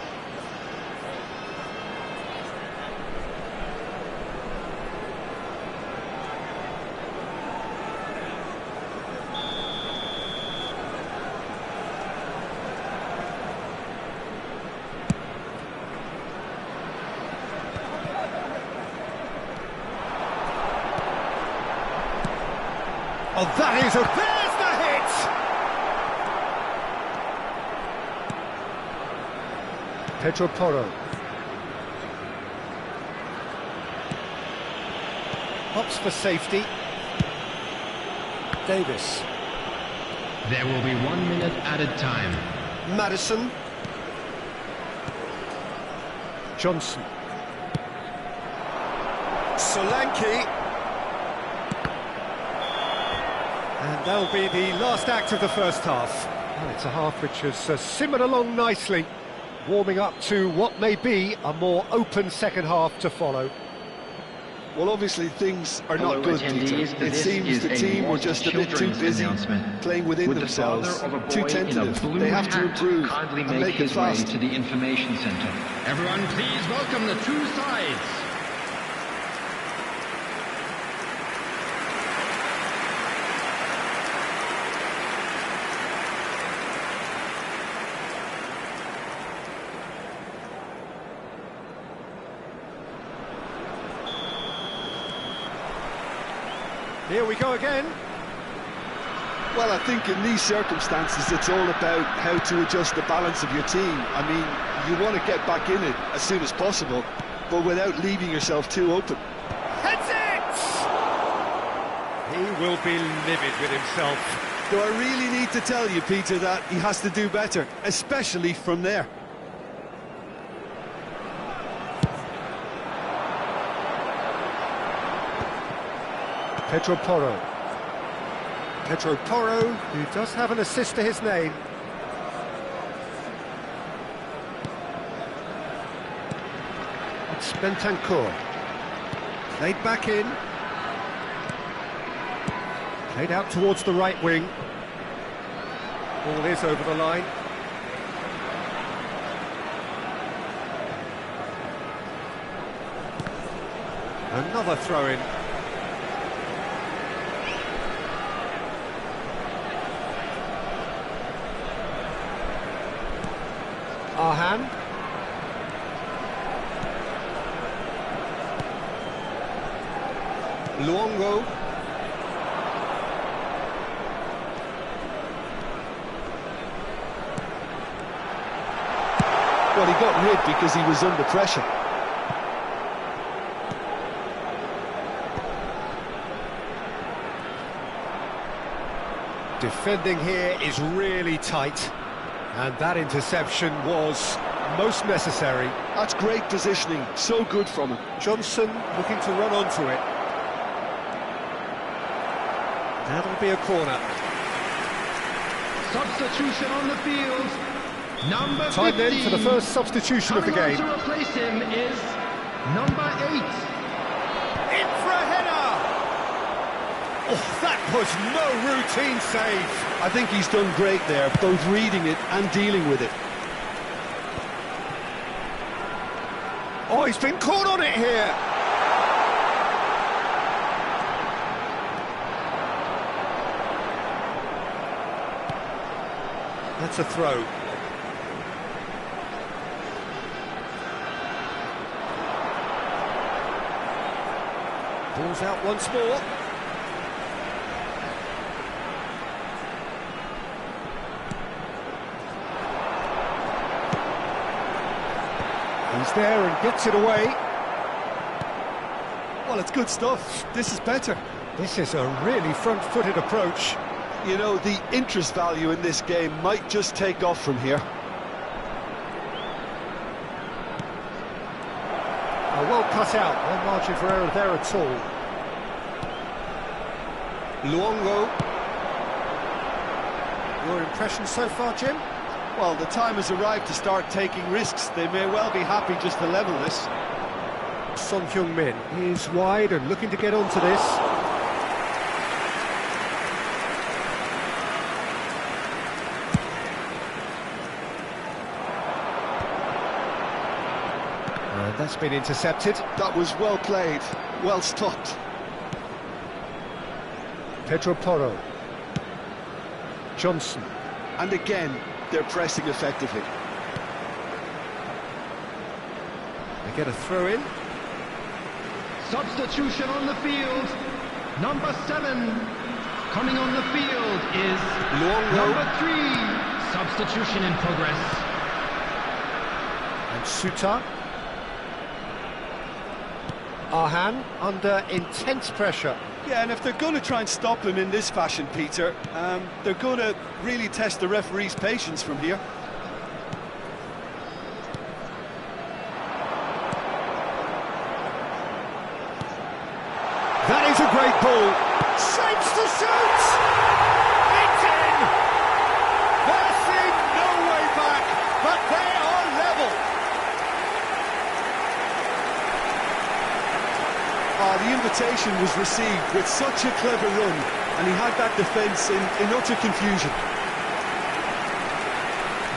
[SPEAKER 1] Oh, that is there's the hit! Pedro Porro. Hops for safety. Davis.
[SPEAKER 2] There will be 1 minute added time.
[SPEAKER 1] Madison. Johnson. Solanke. And that'll be the last act of the first half. Well, it's a half which has simmered along nicely, warming up to what may be a more open second half to follow.
[SPEAKER 3] Well, obviously things are not good, Peter. It seems the team were just a bit too busy playing within themselves, too tentative. They have to improve and make it fast.
[SPEAKER 4] To the information center.
[SPEAKER 2] Everyone, please welcome the two sides.
[SPEAKER 1] Here we go again.
[SPEAKER 3] Well, I think in these circumstances it's all about how to adjust the balance of your team. I mean, you want to get back in it as soon as possible, but without leaving yourself too open.
[SPEAKER 1] Heads it! He will be livid with himself.
[SPEAKER 3] Do I really need to tell you, Peter, that he has to do better, especially from there?
[SPEAKER 1] Pedro Porro. Pedro Porro, who does have an assist to his name. It's Bentancur. Played back in. Played out towards the right wing. Ball is over the line. Another throw-in. Arhan. Luongo.
[SPEAKER 3] Well, he got rid because he was under pressure.
[SPEAKER 1] Defending here is really tight, and that interception was most necessary.
[SPEAKER 3] That's great positioning, so good from him.
[SPEAKER 1] Johnson looking to run onto it. That'll be a corner.
[SPEAKER 2] Substitution on the field. Number 15.
[SPEAKER 1] Time then for the first substitution of the game.
[SPEAKER 2] Coming on to replace him is number 8.
[SPEAKER 1] In for a header! Oh, that was no routine save.
[SPEAKER 3] I think he's done great there, both reading it and dealing with it.
[SPEAKER 1] Oh, he's been caught on it here. That's a throw. Ball's out once more. He's there and gets it away.
[SPEAKER 3] Well, it's good stuff. This is better.
[SPEAKER 1] This is a really front-footed approach.
[SPEAKER 3] You know, the interest value in this game might just take off from here.
[SPEAKER 1] Well cut out, no margin for error there at all. Luongo. Your impression so far, Jim?
[SPEAKER 3] Well, the time has arrived to start taking risks. They may well be happy just to level this.
[SPEAKER 1] Son Heung-min is wide and looking to get onto this. And that's been intercepted.
[SPEAKER 3] That was well played, well stopped.
[SPEAKER 1] Pedro Porro. Johnson.
[SPEAKER 3] And again, they're pressing effectively.
[SPEAKER 1] They get a throw in.
[SPEAKER 2] Substitution on the field. Number 7. Coming on the field is
[SPEAKER 1] Luongo.
[SPEAKER 2] number 3. Substitution in progress.
[SPEAKER 1] And Suta. Arhan under intense pressure.
[SPEAKER 3] Yeah, and if they're going to try and stop him in this fashion, Peter, they're going to really test the referee's patience from here.
[SPEAKER 1] That is a great ball. Shapes to shoot! It's in! There seemed no way back, but they are level.
[SPEAKER 3] The invitation was received with such a clever run, and he had that defence in utter confusion.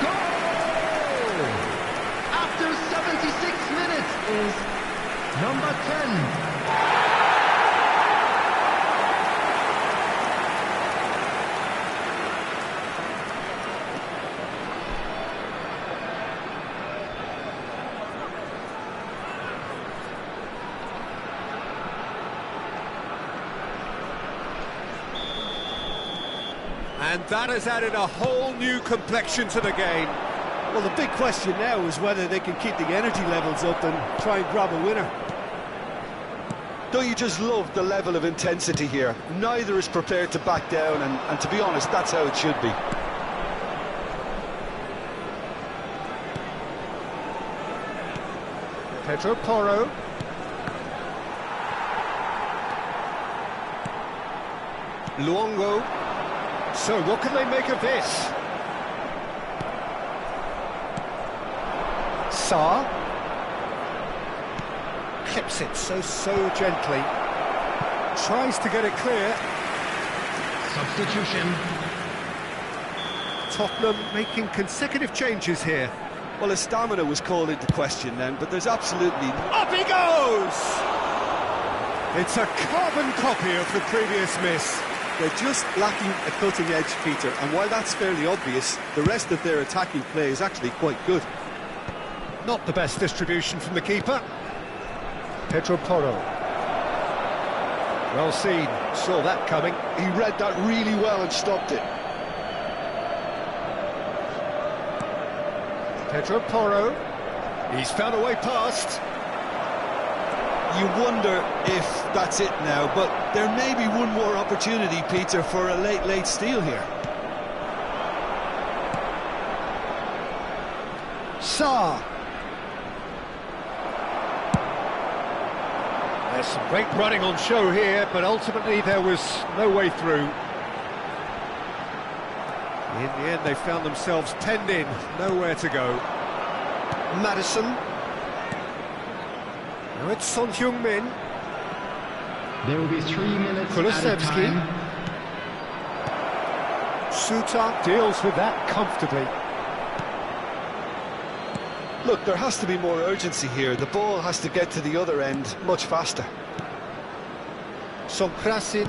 [SPEAKER 2] Goal! After 76 minutes is number 10.
[SPEAKER 1] And that has added a whole new complexion to the game.
[SPEAKER 3] Well, the big question now is whether they can keep the energy levels up and try and grab a winner. Don't you just love the level of intensity here? Neither is prepared to back down, and to be honest, that's how it should be.
[SPEAKER 1] Pedro Porro. Luongo. So what can they make of this? Sarr. Clips it so gently. Tries to get it clear.
[SPEAKER 2] Substitution.
[SPEAKER 1] Tottenham making consecutive changes here.
[SPEAKER 3] Well, his stamina was called into question then, but there's absolutely...
[SPEAKER 1] Up he goes! It's a carbon copy of the previous miss.
[SPEAKER 5] They're just lacking a cutting edge, Peter, and while that's fairly obvious, the rest of their attacking play is actually quite good.
[SPEAKER 1] Not the best distribution from the keeper. Pedro Porro. Well seen, saw that coming.
[SPEAKER 3] He read that really well and stopped it.
[SPEAKER 1] Pedro Porro. He's found a way past.
[SPEAKER 3] You wonder if that's it now, but there may be one more opportunity, Peter, for a late steal here.
[SPEAKER 1] Sarr. There's some great running on show here, but ultimately there was no way through. In the end, they found themselves penned in, nowhere to go. Maddison. Now it's Son Heung-min.
[SPEAKER 2] There will be 3 minutes added
[SPEAKER 1] Kulusevski.
[SPEAKER 2] time.
[SPEAKER 1] Suter deals with that comfortably.
[SPEAKER 3] Look, there has to be more urgency here. The ball has to get to the other end much faster.
[SPEAKER 1] Sonkrasin.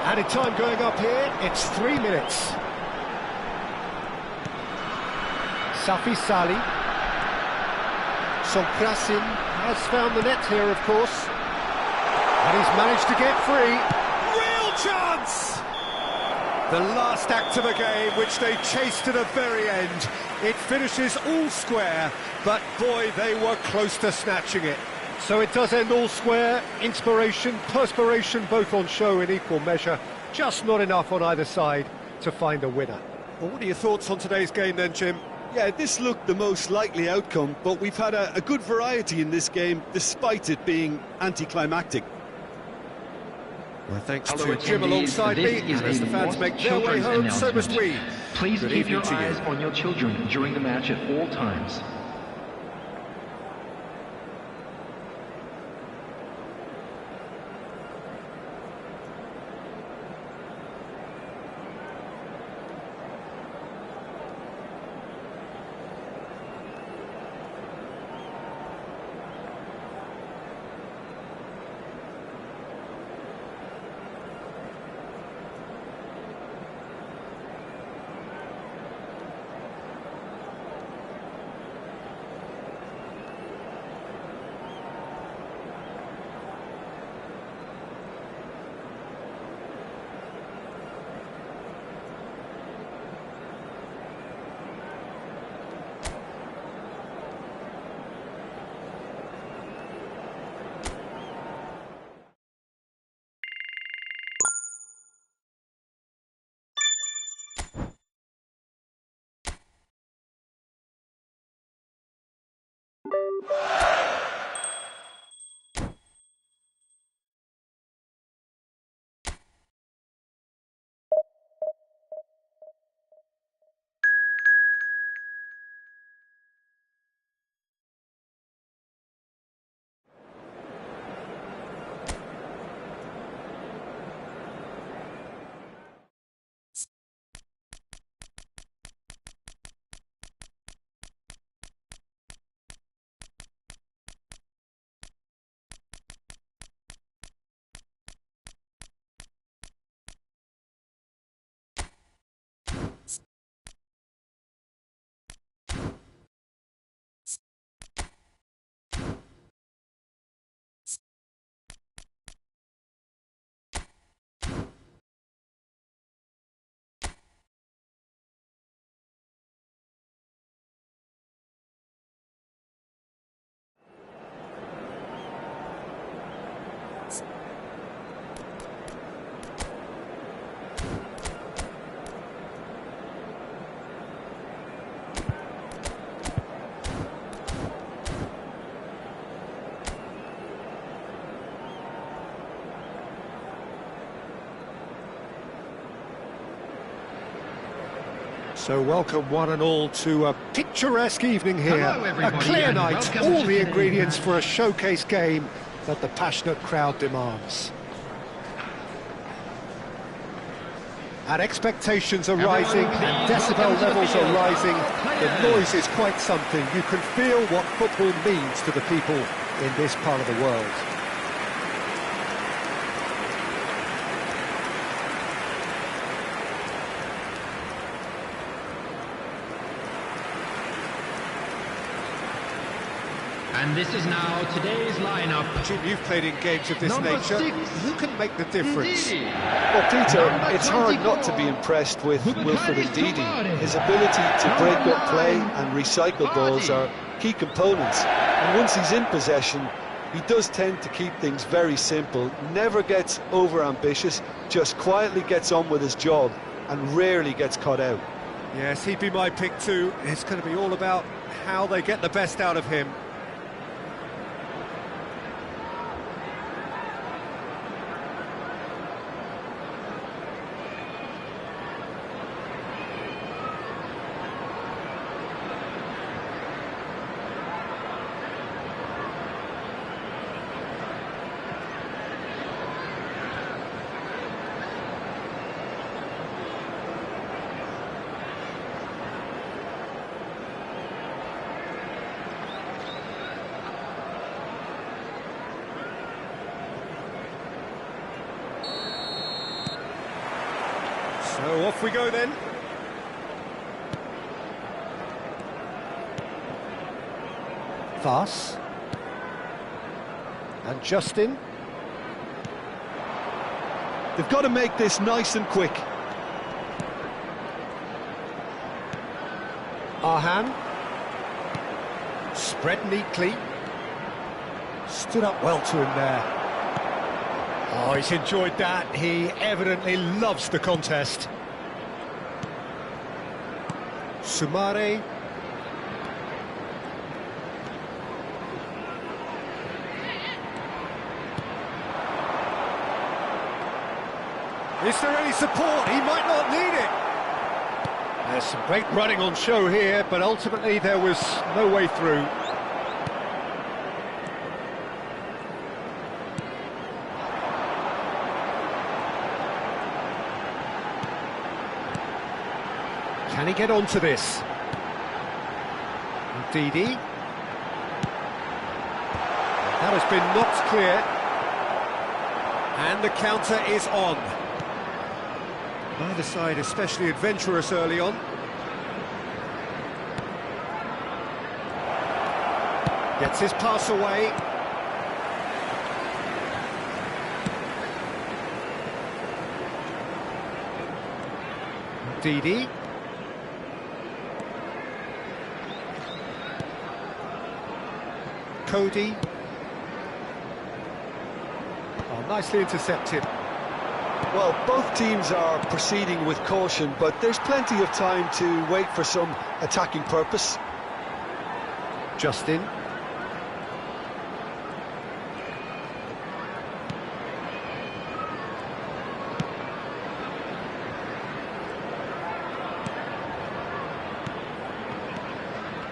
[SPEAKER 1] Added time going up here, it's 3 minutes. Safi Salih. Sonkrasin has found the net here, of course. And he's managed to get free. Real chance! The last act of a game, which they chased to the very end. It finishes all square, but boy, they were close to snatching it. So it does end all square. Inspiration, perspiration, both on show in equal measure. Just not enough on either side to find a winner. Well, what are your thoughts on today's game then, Jim?
[SPEAKER 3] Yeah, this looked the most likely outcome, but we've had a good variety in this game, despite it being anticlimactic.
[SPEAKER 1] Well, thanks
[SPEAKER 4] Hello,
[SPEAKER 1] to Jim
[SPEAKER 4] attendees.
[SPEAKER 1] alongside
[SPEAKER 4] This
[SPEAKER 1] me,
[SPEAKER 4] is
[SPEAKER 1] and as
[SPEAKER 4] a
[SPEAKER 1] the fans
[SPEAKER 4] North
[SPEAKER 1] make their way
[SPEAKER 4] Children's
[SPEAKER 1] home, so must we.
[SPEAKER 4] announcement. Please
[SPEAKER 1] Good
[SPEAKER 4] keep your
[SPEAKER 1] evening to you.
[SPEAKER 4] eyes on your children during the match at all times.
[SPEAKER 1] So welcome one and all to a picturesque evening here.
[SPEAKER 2] Hello,
[SPEAKER 1] a
[SPEAKER 2] everybody,
[SPEAKER 1] clear
[SPEAKER 2] and
[SPEAKER 1] night,
[SPEAKER 2] welcome
[SPEAKER 1] all
[SPEAKER 2] to
[SPEAKER 1] the
[SPEAKER 2] today's
[SPEAKER 1] ingredients
[SPEAKER 2] match.
[SPEAKER 1] for a showcase game that the passionate crowd demands. And expectations are
[SPEAKER 2] Everyone,
[SPEAKER 1] rising
[SPEAKER 2] please
[SPEAKER 1] and decibel
[SPEAKER 2] welcome to the
[SPEAKER 1] levels are
[SPEAKER 2] field.
[SPEAKER 1] rising.
[SPEAKER 2] Players.
[SPEAKER 1] The noise is quite something. You can feel what football means to the people in this part of the world.
[SPEAKER 2] And this is now today's lineup.
[SPEAKER 1] Jim, you've played in games of this
[SPEAKER 2] Number
[SPEAKER 1] nature.
[SPEAKER 2] 6.
[SPEAKER 1] Who can make the difference?
[SPEAKER 2] Ndidi.
[SPEAKER 3] Well, Peter,
[SPEAKER 2] Number
[SPEAKER 3] it's hard not to be
[SPEAKER 2] 24.
[SPEAKER 3] impressed with Wilfred
[SPEAKER 2] Bukayo
[SPEAKER 3] Ndidi.
[SPEAKER 2] Sane.
[SPEAKER 3] His ability to break
[SPEAKER 2] Number
[SPEAKER 3] up play
[SPEAKER 2] 9.
[SPEAKER 3] and recycle balls
[SPEAKER 2] Vardy.
[SPEAKER 3] are key components. And once he's in possession, he does tend to keep things very simple, never gets over-ambitious, just quietly gets on with his job and rarely gets caught out.
[SPEAKER 1] Yes, he'd be my pick too. It's going to be all about how they get the best out of him. So off we go then. Vass. And Justin.
[SPEAKER 3] They've got to make this nice and quick.
[SPEAKER 1] Arhan. Spread neatly. Stood up well to him there. Oh, he's enjoyed that. He evidently loves the contest. Sumare. Is there any support? He might not need it. There's some great running on show here, but ultimately there was no way through. Can he get onto this? Ndidi. That has been knocked clear. And the counter is on. Neither side especially adventurous early on. Gets his pass away. Ndidi. Cody. Oh, nicely intercepted.
[SPEAKER 3] Well, both teams are proceeding with caution, but there's plenty of time to wait for some attacking purpose.
[SPEAKER 1] Justin.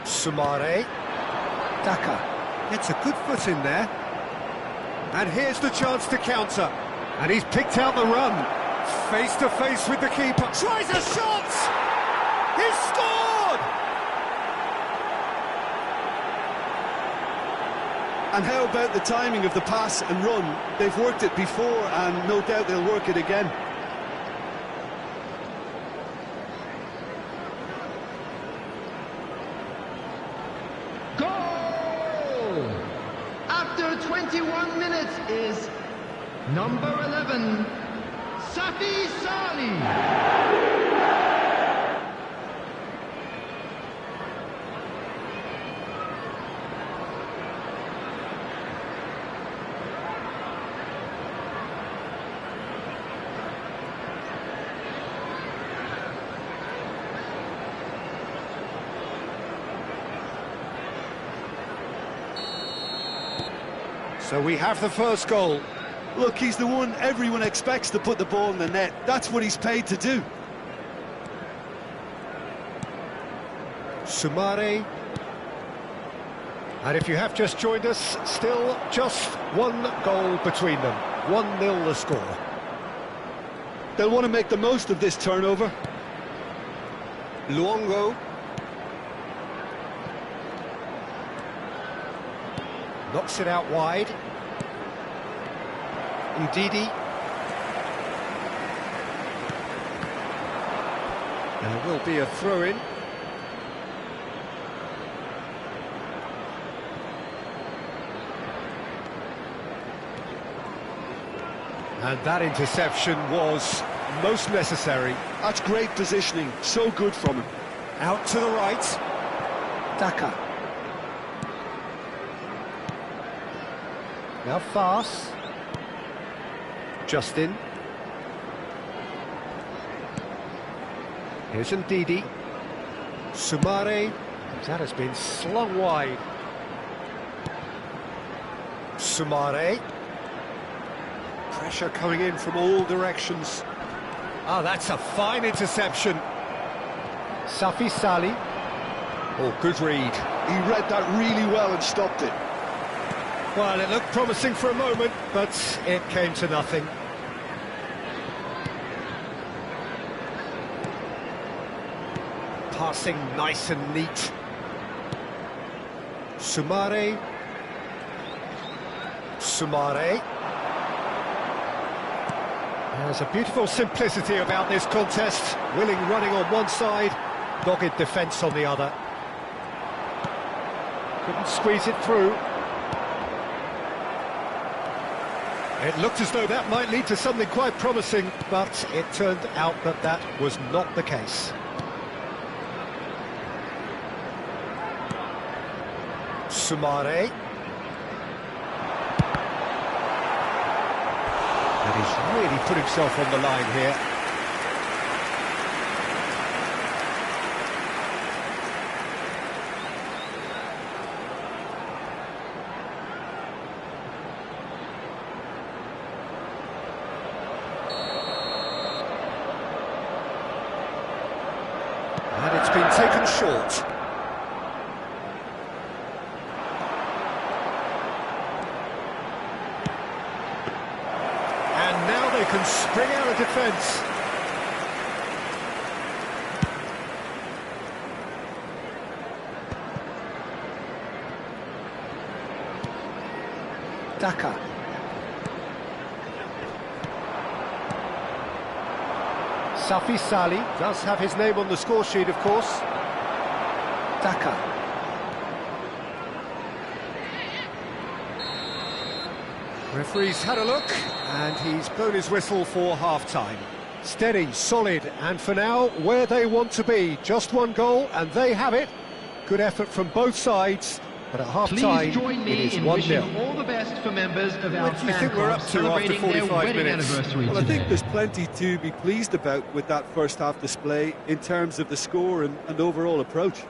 [SPEAKER 1] Sumare. Daka. Gets a good foot in there. And here's the chance to counter. And he's picked out the run. Face to face with the keeper. Tries a shot! He's scored!
[SPEAKER 3] And how about the timing of the pass and run? They've worked it before and no doubt they'll work it again.
[SPEAKER 2] Goal! After 21 minutes is number 11, Safi Sali.
[SPEAKER 1] So we have the first goal.
[SPEAKER 3] Look, he's the one everyone expects to put the ball in the net. That's what he's paid to do.
[SPEAKER 1] Sumare. And if you have just joined us, still just one goal between them. 1-0 the score.
[SPEAKER 3] They'll want to make the most of this turnover.
[SPEAKER 1] Luongo. Knocks it out wide. Ndidi. And there will be a throw-in. And that interception was most necessary.
[SPEAKER 3] That's great positioning, so good from him.
[SPEAKER 1] Out to the right. Daka. Now Fast. Justin. Here's Ndidi. Sumare. That has been slung wide. Sumare. Pressure coming in from all directions. Ah, that's a fine interception. Safi Sali. Oh, good read.
[SPEAKER 3] He read that really well and stopped it.
[SPEAKER 1] Well, it looked promising for a moment, but it came to nothing. Passing nice and neat. Sumare. Sumare. There's a beautiful simplicity about this contest. Willing running on one side, dogged defence on the other. Couldn't squeeze it through. It looked as though that might lead to something quite promising, but it turned out that that was not the case. Sumare. And he's really put himself on the line here. And it's been taken short. They can spring out of defence. Daka. Safi Sali does have his name on the score sheet, of course. Daka. Referee's had a look, and he's blown his whistle for half-time. Steady, solid, and for now, where they want to be. Just one goal, and they have it. Good effort from both sides, but at half-time, it is 1-0.
[SPEAKER 2] All the best for members of our
[SPEAKER 1] What do you think we're up to after 45 minutes?
[SPEAKER 5] Well, I think there's plenty to be pleased about with that first-half display in terms of the score and overall approach.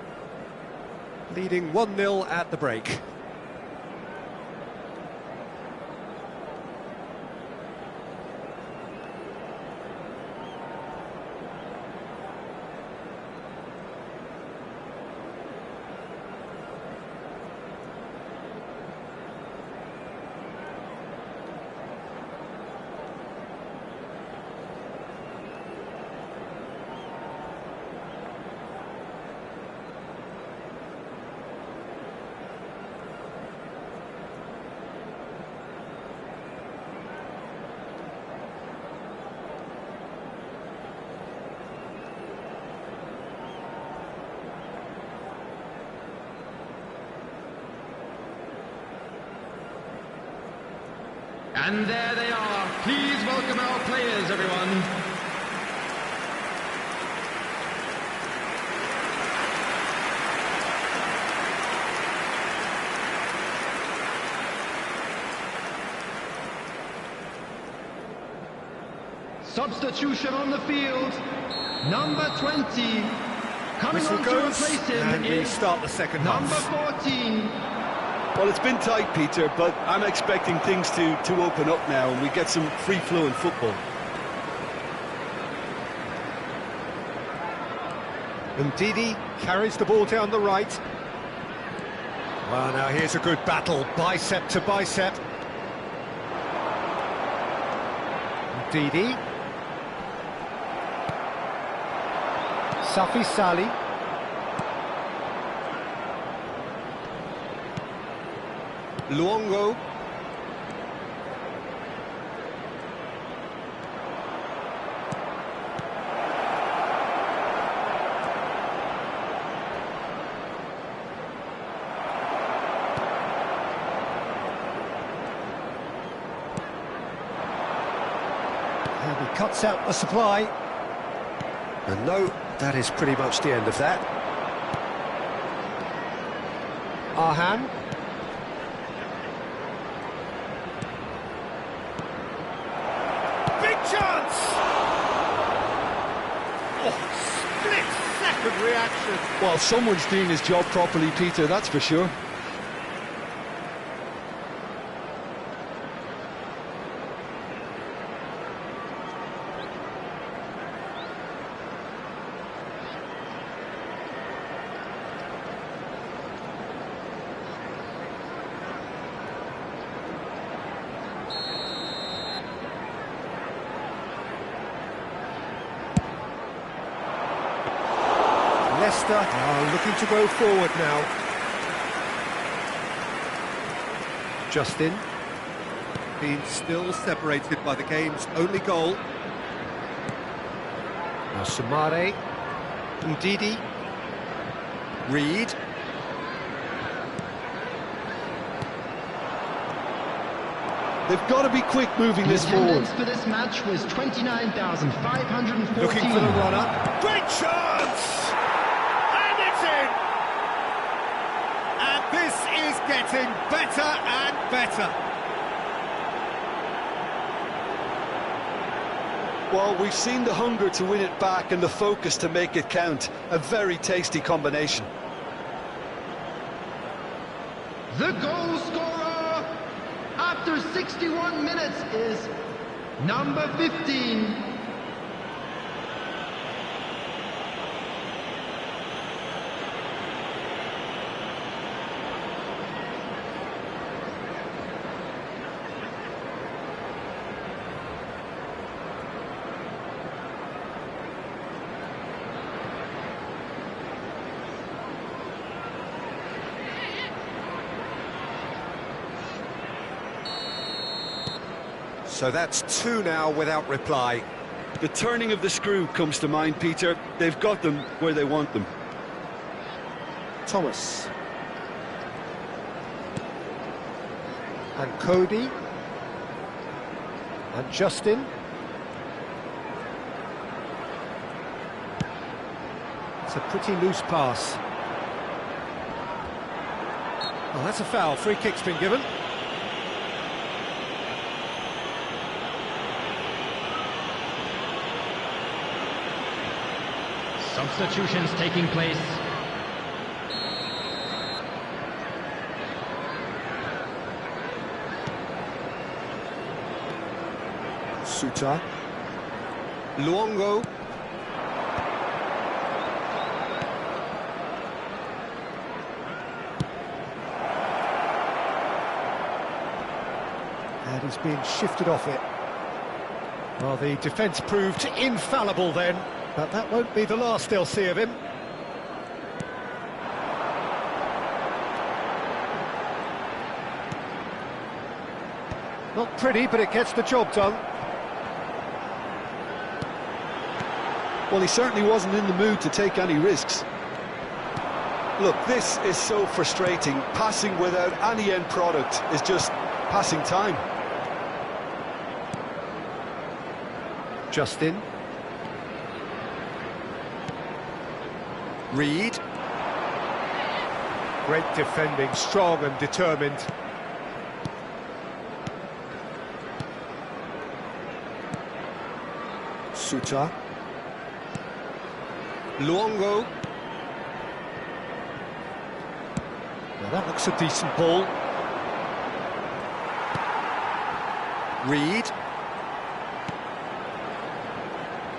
[SPEAKER 1] Leading 1-0 at the break.
[SPEAKER 2] And there they are. Please welcome our players, everyone. Substitution on the field. Number 20. Coming
[SPEAKER 1] Whistle
[SPEAKER 2] on to
[SPEAKER 1] goes,
[SPEAKER 2] replace him
[SPEAKER 1] and we
[SPEAKER 2] is
[SPEAKER 1] start the second
[SPEAKER 2] number
[SPEAKER 1] half.
[SPEAKER 2] 14.
[SPEAKER 3] Well, it's been tight, Peter, but I'm expecting things to open up now and we get some free-flowing football.
[SPEAKER 1] Ndidi carries the ball down the right. Well, now here's a good battle, bicep to bicep. Ndidi. Safi Sali. Luongo. And he cuts out the supply. And no, that is pretty much the end of that. Arhan. Big chance! Oh, split-second reaction.
[SPEAKER 3] Well, someone's doing his job properly, Peter, that's for sure.
[SPEAKER 1] Leicester are looking to go forward now. Justin.
[SPEAKER 5] Being still separated by the game's only goal.
[SPEAKER 1] Now Sumare. Ndidi. Reed.
[SPEAKER 3] They've got to be quick moving this forward.
[SPEAKER 2] Attendance for this match was 29,514.
[SPEAKER 1] Looking for the runner. Great chance! And it's in! And this is getting better and better.
[SPEAKER 3] Well, we've seen the hunger to win it back and the focus to make it count. A very tasty combination.
[SPEAKER 2] The goal scorer after 61 minutes is number 15.
[SPEAKER 1] So that's two now without reply.
[SPEAKER 3] The turning of the screw comes to mind, Peter. They've got them where they want them.
[SPEAKER 1] Thomas. And Cody. And Justin. It's a pretty loose pass. Oh, that's a foul. Free kick's been given.
[SPEAKER 4] Substitutions taking place.
[SPEAKER 1] Suta. Luongo. And he's being shifted off it. Well, the defence proved infallible then, but that won't be the last they'll see of him. Not pretty, but it gets the job done.
[SPEAKER 3] Well, he certainly wasn't in the mood to take any risks. Look, this is so frustrating. Passing without any end product is just passing time.
[SPEAKER 1] Justin. Reed. Great defending, strong and determined. Suta. Luongo. Now that looks a decent ball. Reed.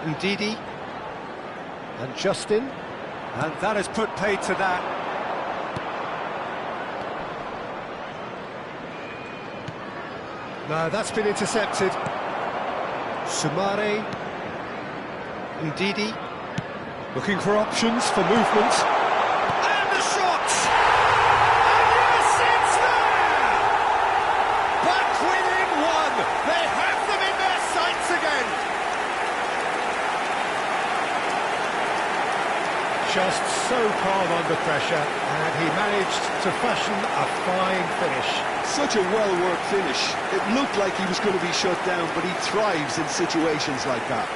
[SPEAKER 1] Ndidi. And Justin. And that has put paid to that. No, that's been intercepted. Sumare. Ndidi. Looking for options for movement. And the shot! And yes, it's there! Back within one! They have them in their sights again! Just so calm under pressure, and he managed to fashion a fine finish.
[SPEAKER 3] Such a well-worked finish. It looked like he was going to be shut down, but he thrives in situations like that.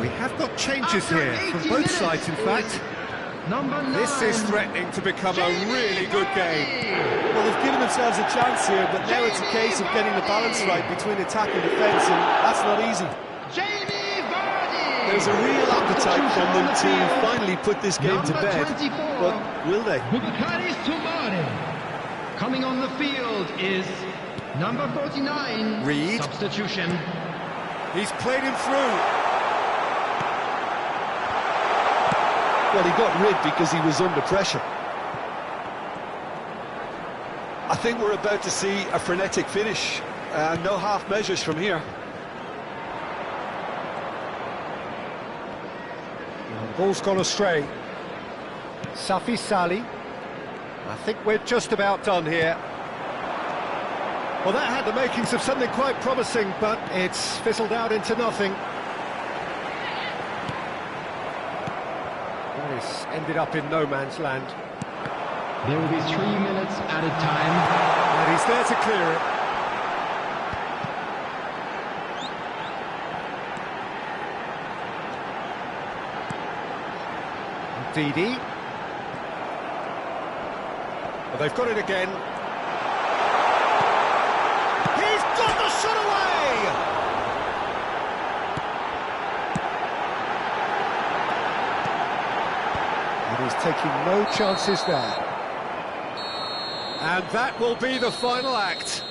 [SPEAKER 1] We have got changes here from both sides, in fact. This is threatening to become a really good game.
[SPEAKER 5] Well, they've given themselves a chance here, but now it's a case of getting the balance right between attack and defence, and that's not easy. There's a real appetite from them to finally put this game to bed, but will they?
[SPEAKER 2] Coming on the field is number 49.
[SPEAKER 1] Reed.
[SPEAKER 2] Substitution.
[SPEAKER 1] He's played him through.
[SPEAKER 3] Well, he got rid because he was under pressure. I think we're about to see a frenetic finish. No half measures from here.
[SPEAKER 1] Ball's gone astray. Safi Sali. I think we're just about done here. Well, that had the makings of something quite promising, but it's fizzled out into nothing. This ended up in no man's land.
[SPEAKER 4] There will be 3 minutes added time.
[SPEAKER 1] And he's there to clear it. Ndidi. Well, they've got it again. He's got the shot away! And he's taking no chances there. And that will be the final act.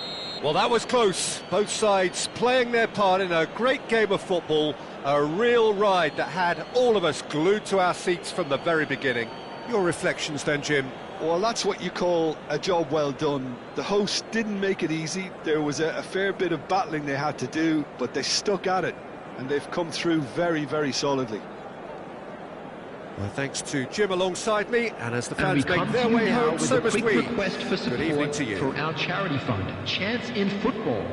[SPEAKER 1] Well, that was close. Both sides playing their part in a great game of football. A real ride that had all of us glued to our seats from the very beginning. Your reflections then, Jim?
[SPEAKER 3] Well, that's what you call a job well done. The hosts didn't make it easy. There was a fair bit of battling they had to do, but they stuck at it, and they've come through very, very solidly.
[SPEAKER 1] Well, thanks to Jim alongside me, and as the fans make their way home, so must we.
[SPEAKER 4] Request for
[SPEAKER 1] Good evening
[SPEAKER 4] support
[SPEAKER 1] to you.
[SPEAKER 4] for our charity fund, Chance in Football.